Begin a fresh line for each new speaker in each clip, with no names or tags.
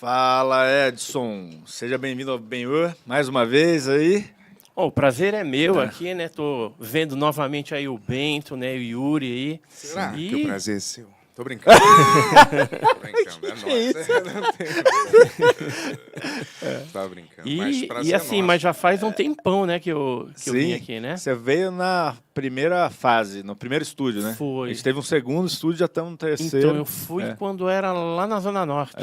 Fala, Edson. Seja bem-vindo ao Ben-Hur mais uma vez aí.
O prazer é meu aqui, né? Tô vendo novamente aí o Bento, né? O Yuri aí.
Será que o prazer é seu? Tô brincando. Tô brincando, é nosso. Tá brincando. Mas prazer
assim,
é nosso.
mas já faz um tempão, né, que eu vim aqui, né?
Você veio na primeira fase, no primeiro estúdio, né?
Foi.
A gente teve um segundo estúdio, já estamos no terceiro.
Então, eu fui quando era lá na Zona Norte.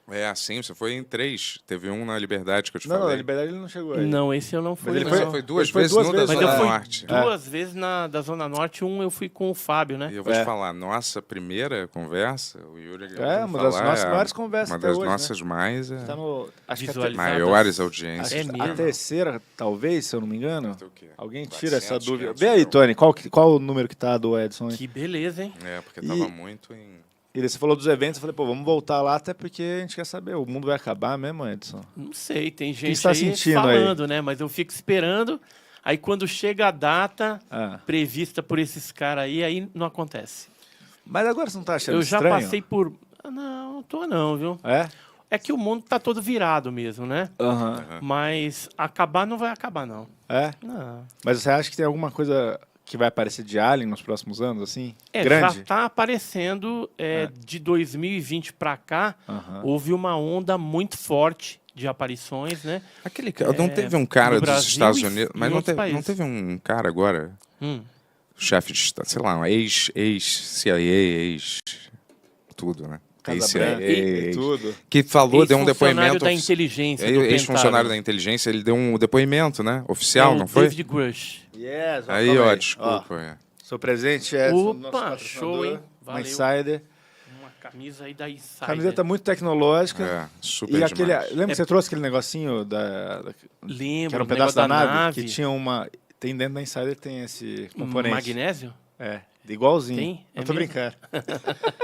É assim, você foi em 3. Teve um na Liberdade que eu te
Não,
falei.
na Liberdade ele não chegou aí.
Não, esse eu não fui,
ele
não.
Você foi duas
Ele foi
vezes
duas
no da
vezes,
Mas eu
Zona
fui
Norte.
duas vezes da Zona Norte, eu fui com o Fábio, né?
E eu vou te falar, nossa primeira conversa, o Yuri
uma das nossas maiores conversas
Uma
até
das
hoje,
nossas mais...
Tá no, acho que
Visualizadas.
maiores audiências.
É
a
mesmo?
terceira, talvez, se eu não me engano.
O quê?
Alguém tira essa
400,
dúvida.
500
Vê aí,
mil.
Tony, qual o número que tá do Edson aí?
Que beleza, hein?
É, porque tava muito em...
E daí você falou dos eventos, eu falei, pô, vamos voltar lá, até porque a gente quer saber, o mundo vai acabar mesmo, Edson?
Não sei, tem gente
você tá
aí
sentindo
falando, né? Mas eu fico esperando. Aí quando chega a data prevista por esses caras aí não acontece.
Mas agora você não tá achando
Eu já
estranho?
passei por... não tô não, viu?
É?
É que o mundo tá todo virado mesmo, né? Mas acabar não vai acabar, não.
É?
Não.
Mas você acha que tem alguma coisa que vai aparecer de Alien nos próximos anos, assim?
Já
Grande?
está aparecendo, de 2020 para cá, houve uma onda muito forte de aparições, né?
Não teve um cara
no
dos
Brasil
Estados
e
Unidos...
em
Mas não
outros
teve, não
países.
teve um cara agora,
Hum.
chefe de Estado, sei lá, um ex-CIA, tudo, né?
Casa Branca e tudo.
Que falou, deu um
Ex-funcionário
depoimento...
da inteligência do
Ex-funcionário
Pentágono.
da inteligência, ele deu um depoimento, né? Oficial,
É o
não foi?
David Grush.
Yes,
Aí,
calma
ó, desculpa.
Seu presente, Edson,
Opa,
nosso patrocinador,
show, hein?
uma
Valeu.
Insider.
Uma camisa aí da Insider.
Camiseta muito tecnológica.
Super
E aquele,
demais.
lembra que você trouxe aquele negocinho
Lembro,
que era um
o
pedaço
negócio
da
da
nave, que tinha uma... Tem dentro da Insider, tem esse componente.
Magnésio?
Igualzinho.
Tem?
Eu
É
tô
mesmo?
brincando.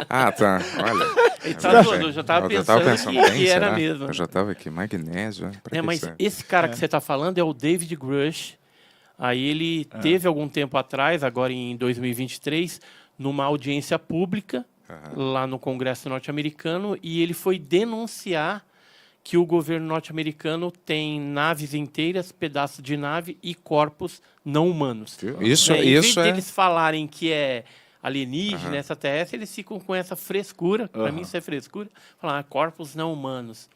Ah, tá. Olha.
Ele tá zoando, eu já tava pensando
tem,
que era
será?
mesmo.
Eu já tava aqui. Magnésio, né? Pra que
Mas
serve?
esse cara que você está falando é o David Grush. Aí ele teve algum tempo atrás, agora em 2023, numa audiência pública lá no Congresso norte-americano, e ele foi denunciar que o governo norte-americano tem naves inteiras, pedaços de nave e corpos não humanos.
Isso,
Em vez
isso é...
deles falarem que é alienígena, extraterrestre, eles ficam com essa frescura, para mim isso é frescura, falar corpos não humanos.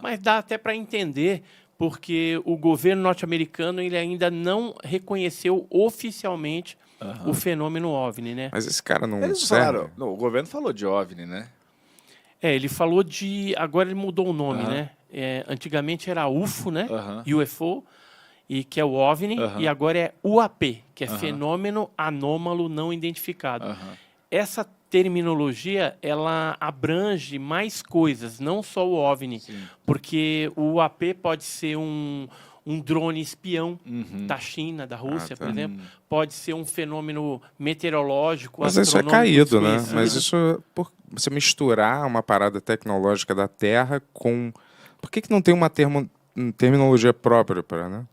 Mas dá até para entender, porque o governo norte-americano ele ainda não reconheceu oficialmente o fenômeno OVNI, né?
Mas esse cara não
Eles
serve?
falaram... Não, o governo falou de OVNI, né?
Ele falou de... Agora ele mudou o nome, né? Antigamente era UFO, né? UFO, e que é o OVNI, e agora é UAP, que é Fenômeno Anômalo Não Identificado. Essa terminologia, ela abrange mais coisas, não só o OVNI, porque o UAP pode ser um drone espião da China, da Rússia, por exemplo, pode ser um fenômeno meteorológico,
Mas isso é
astronômico
caído, né?
desconhecido.
Mas isso... Você misturar uma parada tecnológica da Terra com... Por que não tem uma terminologia própria para, né?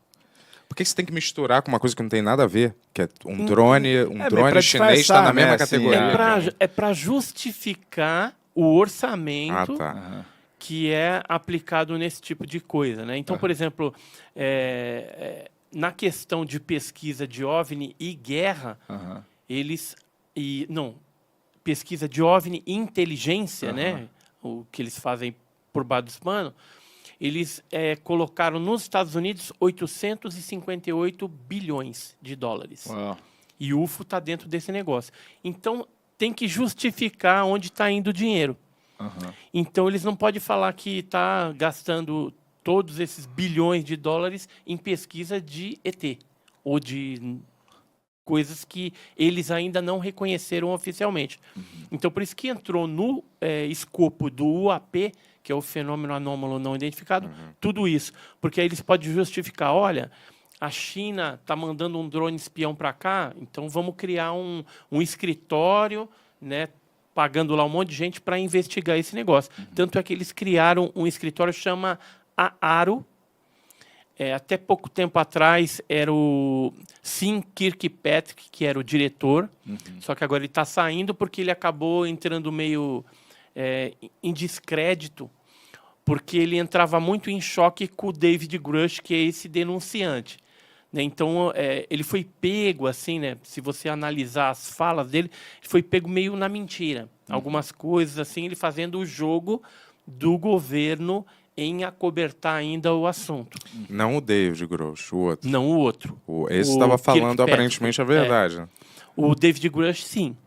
Por que você tem que misturar com uma coisa que não tem nada a ver? Que é um drone
pra
chinês está na
disfarçar,
mesma
né,
categoria.
É para justificar o orçamento que é aplicado nesse tipo de coisa, né? Então, por exemplo, na questão de pesquisa de OVNI e guerra, pesquisa de OVNI e inteligência, né? O que eles fazem por baixo dos panos, eles colocaram nos Estados Unidos 858 bilhões de dólares.
Uau.
E o UFO está dentro desse negócio. Então, tem que justificar onde está indo o dinheiro. Então, eles não podem falar que está gastando todos esses bilhões de dólares em pesquisa de ET ou de coisas que eles ainda não reconheceram oficialmente. Então, por isso que entrou no escopo do UAP, que é o fenômeno anômalo não identificado, tudo isso. Porque aí eles podem justificar, olha, a China está mandando um drone espião para cá, então vamos criar um escritório, né, pagando lá um monte de gente para investigar esse negócio. Tanto é que eles criaram um escritório que chama AARO. Até pouco tempo atrás era o Sim Kirkpatrick, que era o diretor, só que agora ele está saindo porque ele acabou entrando meio em descrédito, porque ele entrava muito em choque com o David Grush, que é esse denunciante. Né? Então, ele foi pego, assim, né? Se você analisar as falas dele, ele foi pego meio na mentira. Algumas coisas, assim, ele fazendo o jogo do governo em acobertar ainda o assunto.
Não o David Grush, o outro.
Não o outro.
Esse
O
estava falando
Kirkpatrick.
aparentemente a verdade. Né?
O David Grush, sim.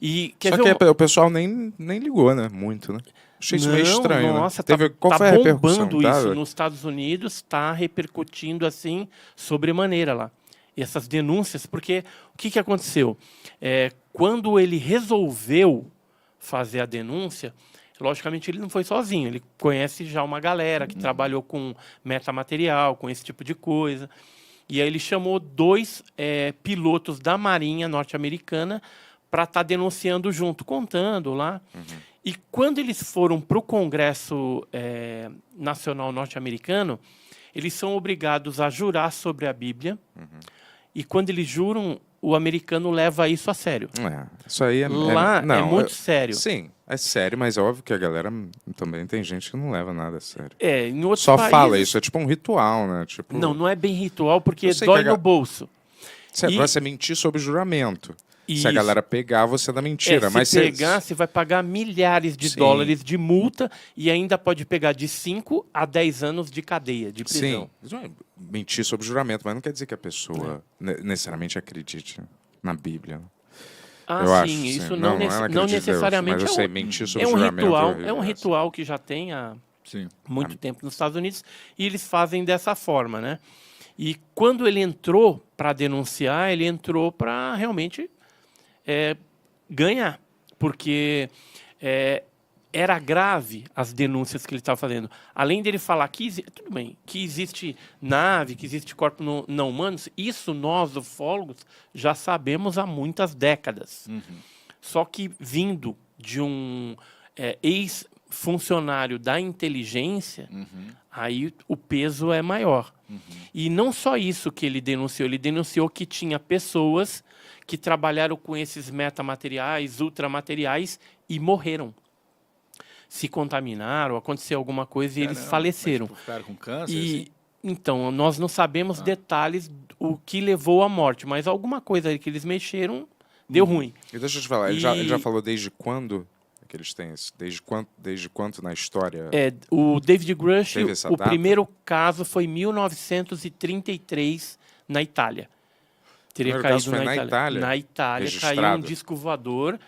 E, quer
Só
ver
que o pessoal nem ligou, né? Muito, né? Achei isso meio estranho.
Nossa,
né?
qual
foi a repercussão?
bombando isso nos Estados Unidos, está repercutindo assim sobremaneira lá. E essas denúncias, porque o que aconteceu? Quando ele resolveu fazer a denúncia, logicamente ele não foi sozinho, ele conhece já uma galera que trabalhou com metamaterial, com esse tipo de coisa. E aí ele chamou 2 pilotos da Marinha norte-americana para estar denunciando junto, contando lá. E quando eles foram para o Congresso Nacional norte-americano, eles são obrigados a jurar sobre a Bíblia. E quando eles juram, o americano leva isso a sério.
Isso aí
Lá é muito sério.
Sim, é sério, mas é óbvio que a galera também tem gente que não leva nada a sério.
Em outros
Só
países,
fala isso, é tipo um ritual, né? Tipo,
não é bem ritual, porque
Eu sei
dói
que
no bolso.
Você mentir sobre juramento. Se a
Isso.
galera pegar, você dá mentira.
Se
mas
pegar, você vai pagar milhares de
Sim.
dólares de multa e ainda pode pegar de 5 a 10 anos de cadeia, de prisão.
Sim, mentir sobre juramento, mas não quer dizer que a pessoa necessariamente acredite na Bíblia. Eu acho, sim.
Isso
Não,
não,
ela acredita
não
em Deus,
necessariamente
mas eu sei, mentir sobre
é um
juramento
ritual.
horrível,
É um
assim.
ritual que já tem há
Sim.
muito tempo nos Estados Unidos e eles fazem dessa forma, né? E quando ele entrou para denunciar, ele entrou para realmente ganhar, porque era grave as denúncias que ele estava fazendo. Além dele falar que tudo bem, que existe nave, que existe corpos não humanos, isso nós ufólogos já sabemos há muitas décadas. Só que vindo de um ex-funcionário da inteligência, aí o peso é maior. E não só isso que ele denunciou que tinha pessoas que trabalharam com esses metamateriais, ultramateriais e morreram. Se contaminaram, aconteceu alguma coisa e eles faleceram.
Mas, ficaram com câncer,
E então, nós não sabemos detalhes o que levou à morte, mas alguma coisa aí que eles mexeram deu ruim.
E deixa eu te falar, ele já falou desde quando que eles têm isso? Desde quanto na história?
O David Grush,
Teve essa
o
data?
primeiro caso foi em 1933 na Itália. Teria
Primeiro caso
caído
foi
na
na Itália?
Na Itália caiu um
Registrado?
disco voador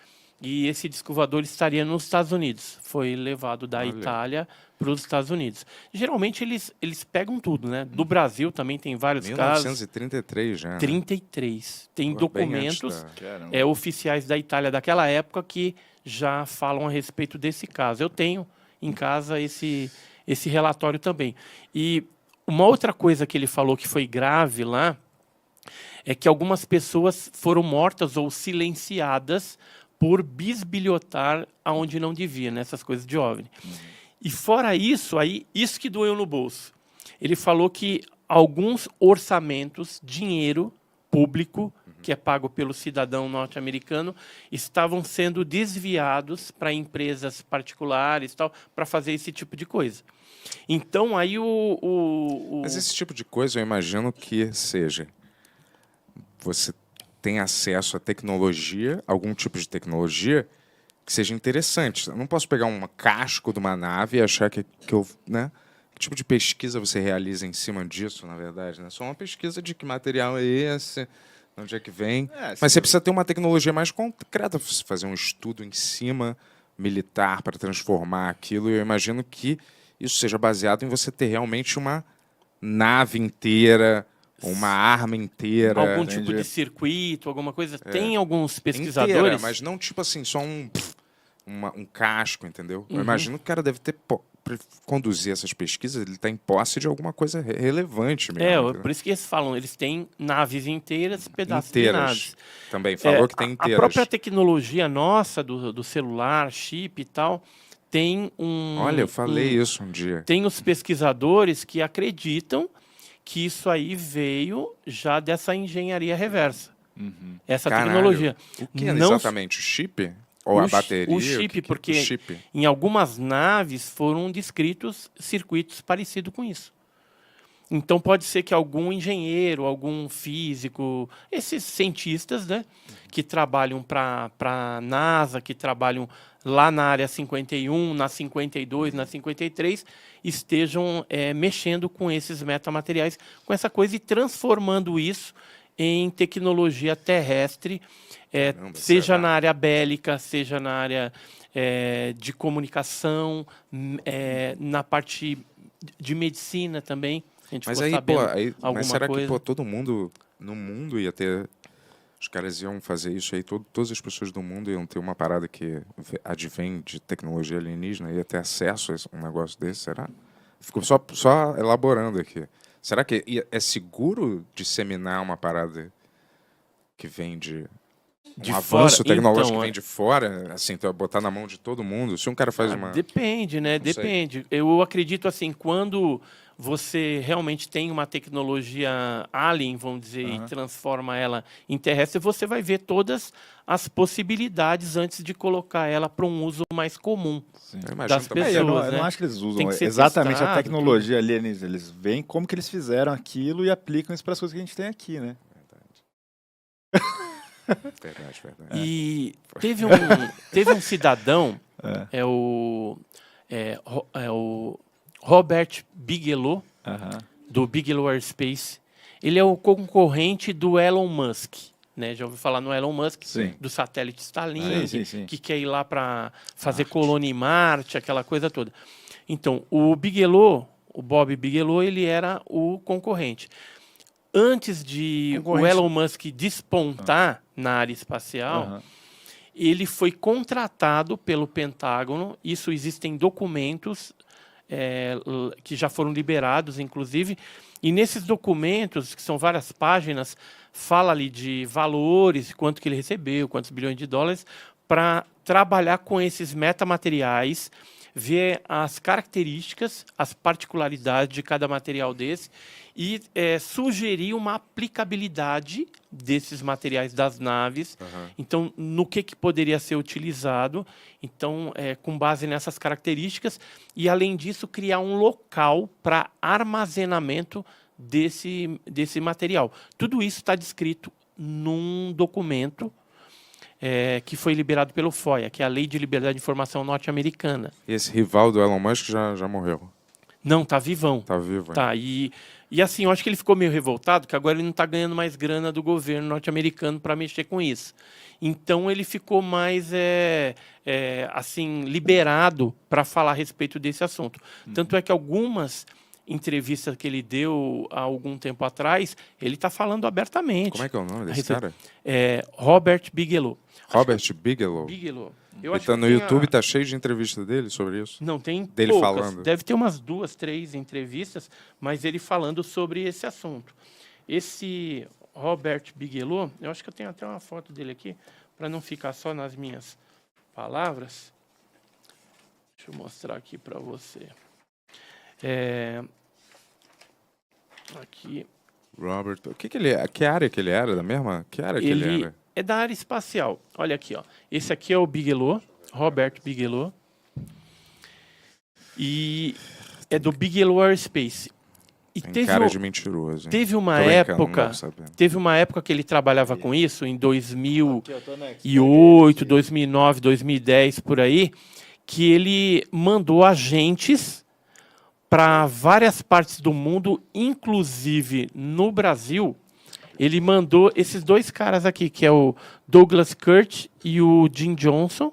e esse disco voador estaria nos Estados Unidos. Foi levado da
Olha.
Itália para os Estados Unidos. Geralmente eles pegam tudo, né? Do Brasil também tem vários casos.
1933 já. né?
33. Tem
Pô, bem antes
documentos
Caramba.
oficiais da Itália daquela época que já falam a respeito desse caso. Eu tenho em casa esse relatório também. E uma outra coisa que ele falou que foi grave lá é que algumas pessoas foram mortas ou silenciadas por bisbilhotar aonde não devia, nessas coisas de OVNI. E fora isso, isso que doeu no bolso. Ele falou que alguns orçamentos, dinheiro público, que é pago pelo cidadão norte-americano, estavam sendo desviados para empresas particulares, para fazer esse tipo de coisa. Então, aí
Mas esse tipo de coisa eu imagino que seja... Você tem acesso a tecnologia, algum tipo de tecnologia que seja interessante. Eu não posso pegar um casco de uma nave e achar que eu... Né? Que tipo de pesquisa você realiza em cima disso, na verdade? Né? Só uma pesquisa de que material é esse, de onde é que vem. Mas você precisa ter uma tecnologia mais concreta, fazer um estudo em cima militar para transformar aquilo. E eu imagino que isso seja baseado em você ter realmente uma nave inteira, uma arma inteira.
Algum tipo de circuito, alguma coisa. Tem alguns pesquisadores...
Inteira, mas não tipo assim, só um casco, entendeu? Eu imagino que o cara deve ter... conduzir essas pesquisas, ele está em posse de alguma coisa relevante mesmo.
Por isso que eles falam, eles têm naves inteiras, pedaços de naves.
Também falou que tem inteiras.
A própria tecnologia nossa, do celular, chip e tal, tem um...
Olha, eu falei isso um dia.
Tem os pesquisadores que acreditam que isso aí veio já dessa engenharia reversa. Essa
Caralho.
tecnologia.
O que é
Não
exatamente? O chip? Ou
O
a
chi-
bateria?
o chip, porque-
O chip.
Em algumas naves foram descritos circuitos parecidos com isso. Então pode ser que algum engenheiro, algum físico, esses cientistas, né, que trabalham para a NASA, que trabalham lá na área 51, na 52, na 53, estejam mexendo com esses metamateriais, com essa coisa e transformando isso em tecnologia terrestre,
Caramba,
seja
será?
na área bélica, seja na área de comunicação, na parte de medicina também. A gente
Mas
ficou
aí, pô,
sabendo
mas
alguma
será que,
coisa.
pô, todo mundo no mundo ia ter... Os caras iam fazer isso aí, todas as pessoas do mundo iam ter uma parada que advém de tecnologia alienígena, ia ter acesso a um negócio desse, será? Ficou só elaborando aqui. Será que é seguro disseminar uma parada que vem de
De
avanço
fora?
tecnológico
Então,
que vem de fora, assim, botar na mão de todo mundo? Se um cara faz uma...
Depende, né?
Não sei.
Depende. Eu acredito assim, quando você realmente tem uma tecnologia alien, vamos dizer, e transforma ela em terrestre, você vai ver todas as possibilidades antes de colocar ela para um uso mais comum.
Eu imagino
das
também.
pessoas.
Eu não
né?
acho que eles
Tem
usam
que ser
exatamente a
testado,
tecnologia ali. Eles veem como que eles fizeram aquilo e aplicam isso para as coisas que a gente tem aqui, né?
Verdade, verdade.
E teve um cidadão, é o Robert Bigelow, do Bigelow Aerospace. Ele é o concorrente do Elon Musk. Né? Já ouviu falar no Elon Musk,
Sim.
do satélite Starlink,
Sim.
que quer ir lá para fazer colônia em Marte, aquela coisa toda. Então, o Bigelow, o Bob Bigelow, ele era o concorrente. Antes de o Elon Musk despontar na área espacial, ele foi contratado pelo Pentágono. Isso existem documentos que já foram liberados, inclusive. E nesses documentos, que são várias páginas, fala ali de valores, quanto que ele recebeu, quantos bilhões de dólares, para trabalhar com esses metamateriais, ver as características, as particularidades de cada material desse e sugerir uma aplicabilidade desses materiais das naves. Então, no que poderia ser utilizado. Então, com base nessas características e, além disso, criar um local para armazenamento desse material. Tudo isso está descrito num documento que foi liberado pelo FOIA, que é a Lei de Liberdade de Informação norte-americana.
E esse rival do Elon Musk já morreu.
Não, tá vivão.
Tá vivo,
Tá, e assim, eu acho que ele ficou meio revoltado, que agora ele não está ganhando mais grana do governo norte-americano para mexer com isso. Então ele ficou mais assim liberado para falar a respeito desse assunto. Tanto é que algumas entrevistas que ele deu há algum tempo atrás, ele está falando abertamente.
Como é que é o nome desse cara?
Robert Bigelow.
Robert Bigelow.
Bigelow.
Ele tá no YouTube, tá cheio de entrevistas dele sobre isso.
Não, tem
dele
poucas.
falando.
Deve ter umas 2, 3 entrevistas, mas ele falando sobre esse assunto. Esse Robert Bigelow, eu acho que eu tenho até uma foto dele aqui, para não ficar só nas minhas palavras. Deixa eu mostrar aqui para você. Aqui.
Robert, que ele é? Que área que ele era? Da mesma? Que área que ele era?
É da área espacial. Olha aqui, ó. Esse aqui é o Bigelow, Robert Bigelow. E é do Bigelow Aerospace. E
Tem cara de mentiroso. Hein?
Teve uma
Tô brincando,
época,
não vou saber.
teve uma época que ele trabalhava com isso, em 2008, 2009, 2010, por aí, que ele mandou agentes para várias partes do mundo, inclusive no Brasil. Ele mandou esses dois caras aqui, que é o Douglas Kurt e o Jim Johnson,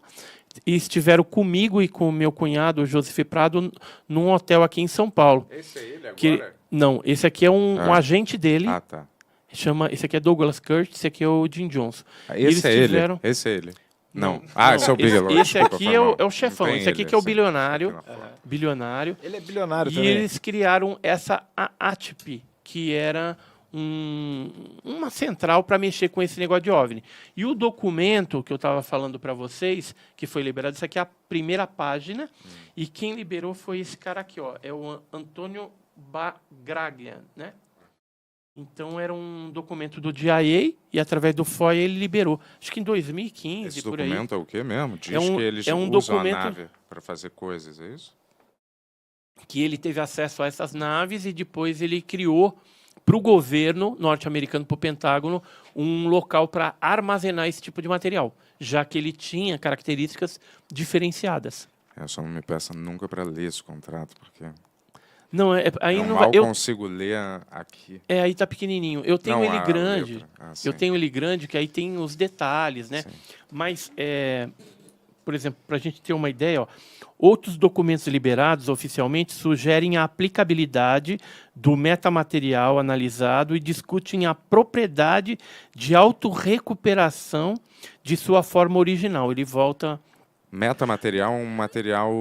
e estiveram comigo e com o meu cunhado, o Joseph Prado, num hotel aqui em São Paulo.
Esse é ele
agora? Não, esse aqui é um agente dele.
Ah, tá.
Esse aqui é Douglas Kurt, esse aqui é o Jim Johnson.
Esse é ele? Esse é ele. Não. Esse é o Bigelow.
Esse
Desculpa,
aqui
foi
é
mal.
o chefão.
Não tem
Esse aqui
ele,
que é o
sim.
bilionário.
Aqui na foto.
Bilionário.
Ele é bilionário
E
também.
eles criaram essa ATP, que era uma central para mexer com esse negócio de OVNI. E o documento que eu estava falando para vocês, que foi liberado, isso aqui é a primeira página, e quem liberou foi esse cara aqui, ó, é o Antônio Bagraglia, né? Então, era um documento do DIA e, através do FOIA, ele liberou. Acho que em 2015,
Esse
por aí.
documento é o quê mesmo? Diz
um-
que eles
é um
usam
documento-
a nave para fazer coisas, é isso?
Que ele teve acesso a essas naves e depois ele criou para o governo norte-americano, para o Pentágono, um local para armazenar esse tipo de material, já que ele tinha características diferenciadas.
Eu só não me peça nunca para ler esse contrato, porque
Não, aí
eu
não
mal
vai,
consigo ler aqui.
aí tá pequenininho. Eu tenho
Não,
ele
a
grande.
letra. Ah,
Eu
sim.
tenho ele grande, que aí tem os detalhes, né?
Sim.
Mas, por exemplo, para a gente ter uma ideia, ó, outros documentos liberados oficialmente sugerem a aplicabilidade do metamaterial analisado e discutem a propriedade de autorrecuperação de sua forma original. Ele volta...
Metamaterial é um material...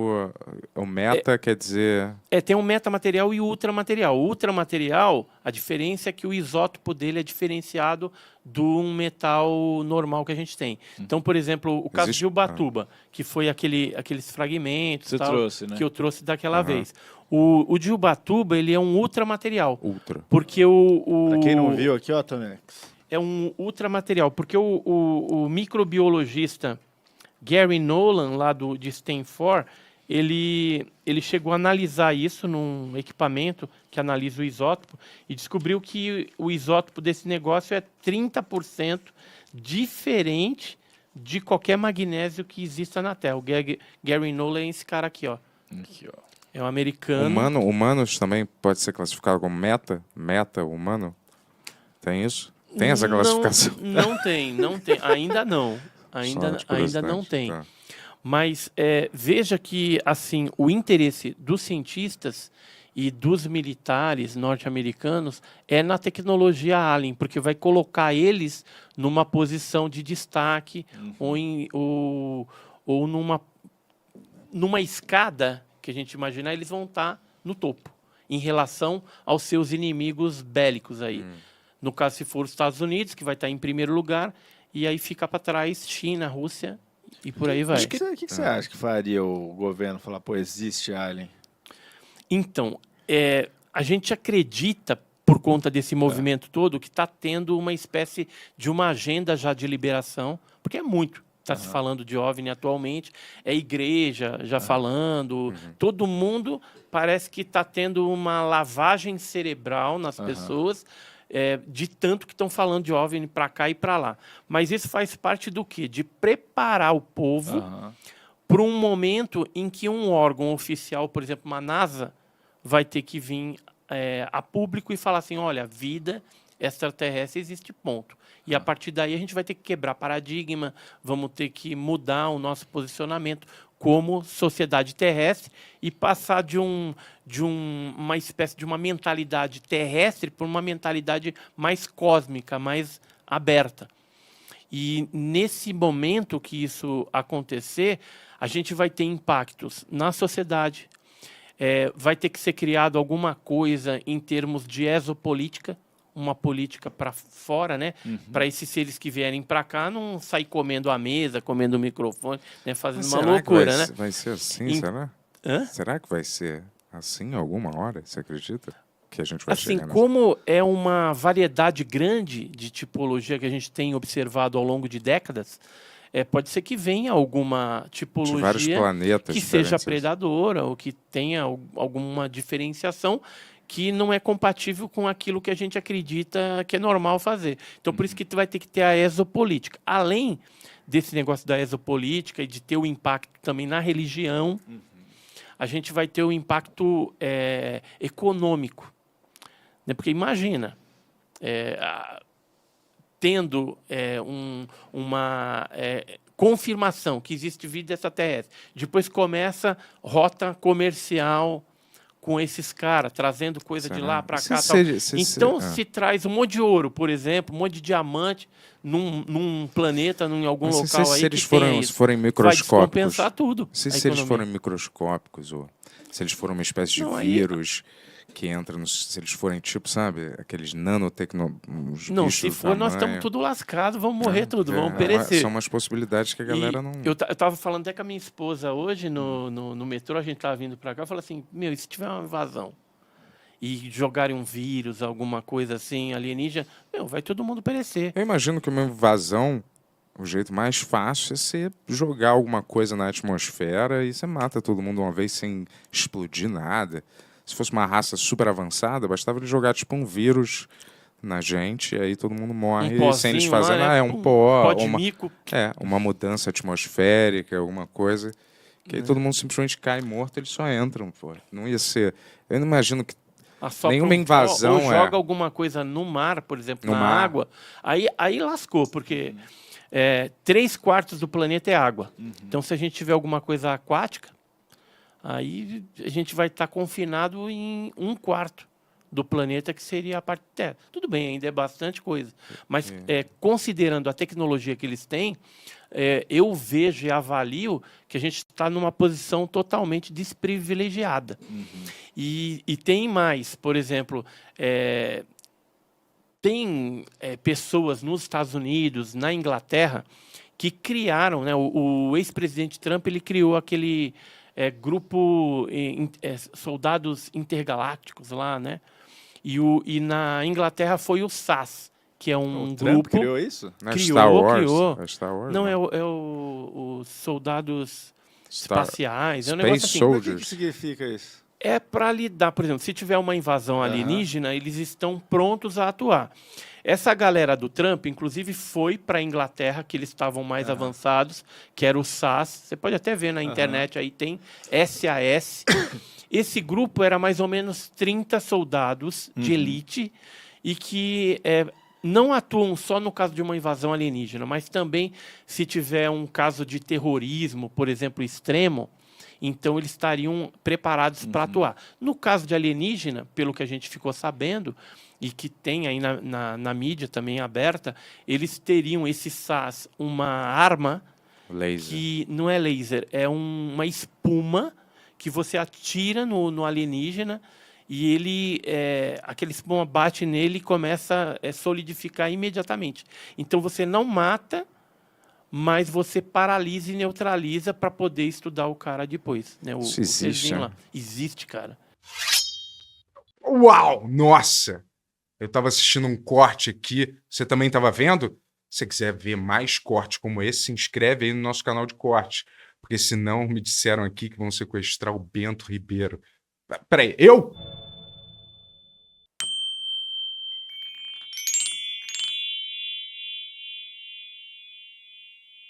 O meta quer dizer...
Tem um metamaterial e ultramaterial. O ultramaterial, a diferença é que o isótopo dele é diferenciado do metal normal que a gente tem. Então, por exemplo, o caso de Ubatuba, que foi aqueles fragmentos
Você
tal,
trouxe, né?
que eu trouxe daquela vez. O de Ubatuba, ele é um ultramaterial.
Ultra.
Porque
Pra quem não viu aqui, ó, Tonex.
é um ultramaterial. Porque o microbiologista Gary Nolan, lá de Stanford, ele chegou a analisar isso num equipamento que analisa o isótopo e descobriu que o isótopo desse negócio é 30% diferente de qualquer magnésio que exista na Terra. O Gary Nolan é esse cara aqui, ó.
Aqui, ó.
É um americano.
Humanos também pode ser classificado como meta-humano? Tem isso? Tem essa classificação?
Não tem. Ainda não.
Só de
Ainda
curiosidade.
não tem.
Tá.
Mas veja que assim o interesse dos cientistas e dos militares norte-americanos é na tecnologia Alien, porque vai colocar eles numa posição de destaque ou numa escada que a gente imaginar, eles vão estar no topo em relação aos seus inimigos bélicos aí. No caso, se for os Estados Unidos, que vai estar em primeiro lugar, e aí fica para trás China, Rússia e por aí vai.
O que você acha que faria o governo falar, pô, existe Alien?
Então, a gente acredita, por conta desse movimento todo, que está tendo uma espécie de uma agenda já de liberação, porque é muito. Está se falando de OVNI atualmente, é igreja já falando, todo mundo parece que está tendo uma lavagem cerebral nas pessoas, de tanto que estão falando de OVNI para cá e para lá. Mas isso faz parte do quê? De preparar o povo para um momento em que um órgão oficial, por exemplo, uma NASA, vai ter que vir a público e falar assim, olha, vida extraterrestre existe, ponto. E a partir daí a gente vai ter que quebrar paradigma, vamos ter que mudar o nosso posicionamento como sociedade terrestre e passar de uma espécie de uma mentalidade terrestre para uma mentalidade mais cósmica, mais aberta. E nesse momento que isso acontecer, a gente vai ter impactos na sociedade, vai ter que ser criado alguma coisa em termos de exopolítica, uma política para fora, né? Para esses seres que vierem para cá não sair comendo a mesa, comendo o microfone, né? Fazendo uma loucura, né?
Vai ser assim, será?
Hã?
Será que vai ser assim alguma hora? Você acredita? Que a gente vai
Assim,
chegar nessa...
como é uma variedade grande de tipologia que a gente tem observado ao longo de décadas, pode ser que venha alguma
de vários
tipologia
planetas
que seja
diferentes.
predadora ou que tenha alguma diferenciação que não é compatível com aquilo que a gente acredita que é normal fazer. Então, por isso que vai ter que ter a exopolítica. Além desse negócio da exopolítica e de ter o impacto também na religião, a gente vai ter o impacto econômico. Né? Porque imagina, tendo uma confirmação que existe vida extraterrestre, depois começa rota comercial com esses caras, trazendo coisa de lá para cá. Então, se traz um monte de ouro, por exemplo, um monte de diamante num planeta, em algum local aí
se
que
eles
tenha isso,
forem
vai
microscópicos,
descompensar tudo.
se
a
eles
economia.
forem microscópicos, ou se eles forem uma espécie de
Não, aí-
vírus que entra se eles forem tipo, sabe, aqueles nanotecnologias.
Não, se for, nós estamos tudo lascados, vamos morrer tudo, vamos perecer.
São umas possibilidades que a galera não...
Eu estava falando até com a minha esposa hoje no metrô, a gente estava vindo para cá, eu falei assim, e se tiver uma invasão? e jogarem um vírus, alguma coisa assim, alienígena, vai todo mundo perecer.
Eu imagino que uma invasão, o jeito mais fácil é você jogar alguma coisa na atmosfera e você mata todo mundo uma vez sem explodir nada. Se fosse uma raça super avançada, bastava ele jogar tipo um vírus na gente e aí todo mundo morre sem eles
Pozinho lá,
fazendo,
né?
é um pó,
Pó de mico.
uma mudança atmosférica, alguma coisa. Que aí todo mundo simplesmente cai morto, eles só entram, pô. Não ia ser. Eu não imagino que nenhuma invasão
ou joga alguma coisa no mar, por exemplo,
No
na
mar.
água, aí lascou, porque 3/4 do planeta é água. Então, se a gente tiver alguma coisa aquática, aí a gente vai estar confinado em 1/4 do planeta, que seria a parte de terra. Tudo bem, ainda é bastante coisa. Mas, considerando a tecnologia que eles têm, eu vejo e avalio que a gente está numa posição totalmente desprivilegiada. E tem mais, por exemplo, tem pessoas nos Estados Unidos, na Inglaterra, que criaram, né, o ex-presidente Trump ele criou aquele grupo soldados intergalácticos lá, né? E na Inglaterra foi o SAS, que é um
O Trump
grupo.
criou isso?
Não é
Criou,
Star Wars?
criou.
É Star Wars?
Não, os soldados
Star-
espaciais. É um
Space
negócio assim.
Soldiers.
Mas o que significa isso?
É para lidar, por exemplo, se tiver uma invasão alienígena, eles estão prontos a atuar. Essa galera do Trump, inclusive, foi para a Inglaterra, que eles estavam mais avançados, que era o SAS. Você pode até ver na internet, aí tem SAS. Esse grupo era mais ou menos 30 soldados de elite e que não atuam só no caso de uma invasão alienígena, mas também se tiver um caso de terrorismo, por exemplo, extremo, então eles estariam preparados para atuar. No caso de alienígena, pelo que a gente ficou sabendo, e que tem aí na mídia também aberta, eles teriam, esse SAS, uma arma
Laser.
que não é laser, é uma espuma que você atira no alienígena e ele, aquele espuma bate nele e começa a solidificar imediatamente. Então você não mata, mas você paralisa e neutraliza para poder estudar o cara depois. Né?
Isso existe,
desenho
né?
lá. Existe, cara.
Uau! Nossa! Eu estava assistindo um corte aqui. Você também estava vendo? Se você quiser ver mais cortes como esse, se inscreve aí no nosso canal de corte. Porque senão me disseram aqui que vão sequestrar o Bento Ribeiro. Peraí, eu?